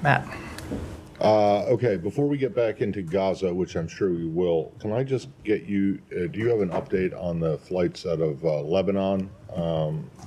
Matt. Okay, before we get back into Gaza, which I'm sure we will, can I just get you, do you have an update on the flights out of Lebanon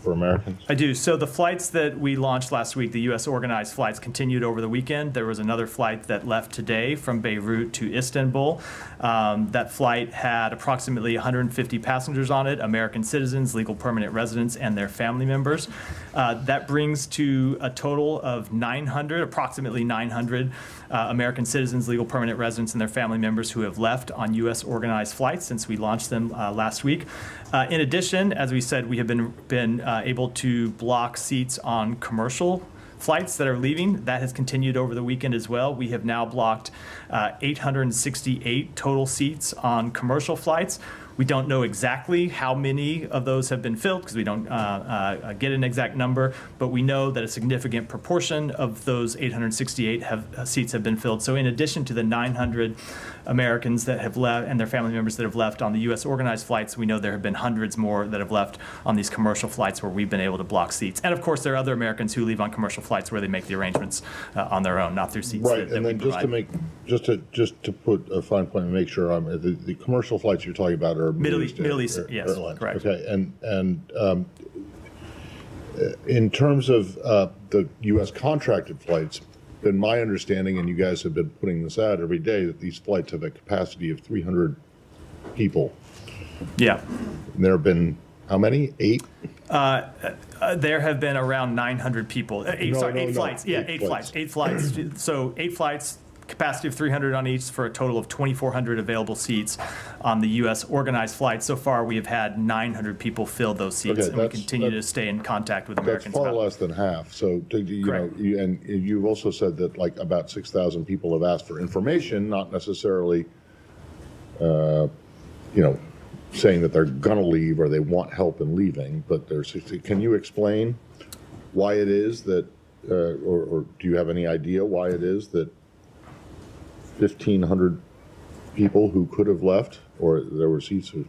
for Americans? I do. So the flights that we launched last week, the U.S. organized flights, continued over the weekend. There was another flight that left today from Beirut to Istanbul. That flight had approximately 150 passengers on it, American citizens, legal permanent residents, and their family members. That brings to a total of 900, approximately 900 American citizens, legal permanent residents, and their family members who have left on U.S. organized flights since we launched them last week. In addition, as we said, we have been able to block seats on commercial flights that are leaving. That has continued over the weekend as well. We have now blocked 868 total seats on commercial flights. We don't know exactly how many of those have been filled because we don't get an exact number, but we know that a significant proportion of those 868 seats have been filled. So in addition to the 900 Americans that have left and their family members that have left on the U.S. organized flights, we know there have been hundreds more that have left on these commercial flights where we've been able to block seats. And of course, there are other Americans who leave on commercial flights where they make the arrangements on their own, not through seats. Right, and then just to put a fine point and make sure the commercial flights you're talking about are Middle East, yes, airlines. Correct. Okay, and in terms of the U.S. contracted flights, been my understanding, and you guys have been putting this out every day, that these flights have a capacity of 300 people. Yeah. And there have been how many? 8? There have been around 900 people. Eight flights. Yeah, eight flights. 8 flights. So 8 flights. Capacity of 300 on each for a total of 2,400 available seats on the U.S. organized flights. So far, we have had 900 people fill those seats, and we continue to stay in contact with Americans. That's far less than half. So, and you've also said that like about 6,000 people have asked for information, not necessarily, saying that they're going to leave or they want help in leaving. But can you explain why it is that, or do you have any idea why it is that 1,500 people who could have left, or there were seats who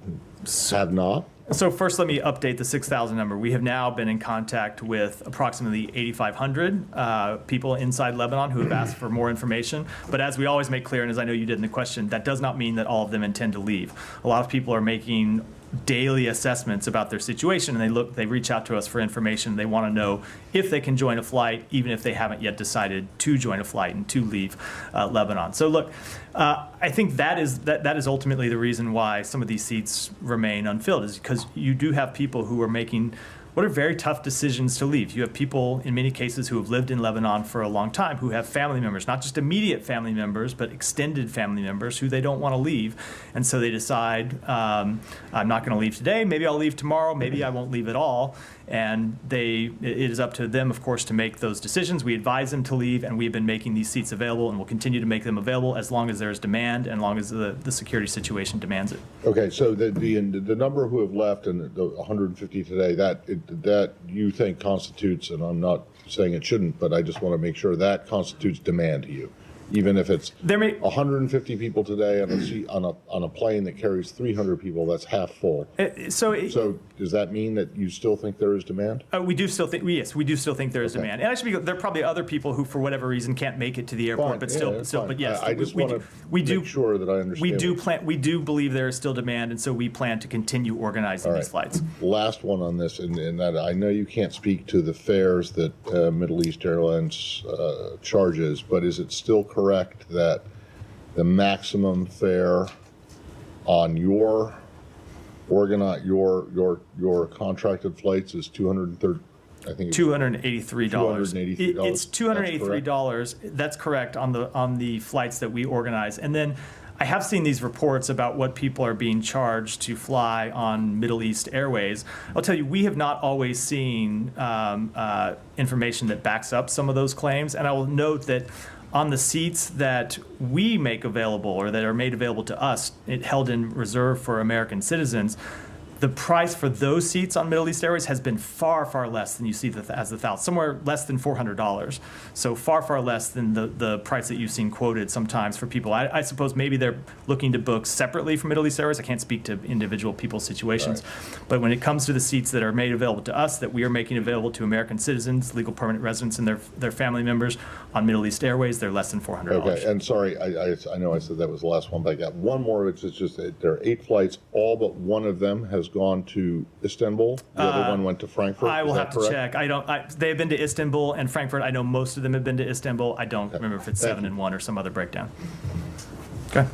have not? So first, let me update the 6,000 number. We have now been in contact with approximately 8,500 people inside Lebanon who have asked for more information. But as we always make clear, and as I know you did in the question, that does not mean that all of them intend to leave. A lot of people are making daily assessments about their situation, and they reach out to us for information. They want to know if they can join a flight, even if they haven't yet decided to join a flight and to leave Lebanon. So look, I think that is ultimately the reason why some of these seats remain unfilled, is because you do have people who are making what are very tough decisions to leave. You have people, in many cases, who have lived in Lebanon for a long time, who have family members, not just immediate family members, but extended family members who they don't want to leave. And so they decide, I'm not going to leave today, maybe I'll leave tomorrow, maybe I won't leave at all. And it is up to them, of course, to make those decisions. We advise them to leave, and we've been making these seats available, and we'll continue to make them available as long as there is demand and as long as the security situation demands it. Okay, so the number who have left and the 150 today, that you think constitutes, and I'm not saying it shouldn't, but I just want to make sure that constitutes demand to you. Even if it's 150 people today on a plane that carries 300 people, that's half full. So does that mean that you still think there is demand? We do still think, yes, we do still think there is demand. And actually, there are probably other people who, for whatever reason, can't make it to the airport, but yes, I just want to make sure that I understand. We do believe there is still demand, and so we plan to continue organizing these flights. Last one on this, and that I know you can't speak to the fares that Middle East Airlines charges, but is it still correct that the maximum fare on your contracted flights is $283? It's $283. That's correct on the flights that we organize. And then I have seen these reports about what people are being charged to fly on Middle East Airways. I'll tell you, we have not always seen information that backs up some of those claims. And I will note that on the seats that we make available or that are made available to us, held in reserve for American citizens, The price for those seats on Middle East Airways has been far, far less than you see as the thousands, somewhere less than $400. So far, far less than the price that you've seen quoted sometimes for people. I suppose maybe they're looking to book separately from Middle East Airways. I can't speak to individual people's situations. Right. But when it comes to the seats that are made available to us, that we are making available to American citizens, legal permanent residents, and their family members on Middle East Airways, they're less than $400. Okay, and sorry, I know I said that was the last one, but I got one more, which is just that there are 8 flights. All but one of them has gone to Istanbul. The other one went to Frankfurt. I will have to check. They've been to Istanbul and Frankfurt. I know most of them have been to Istanbul. I don't remember if it's 7 and 1 or some other breakdown. Okay.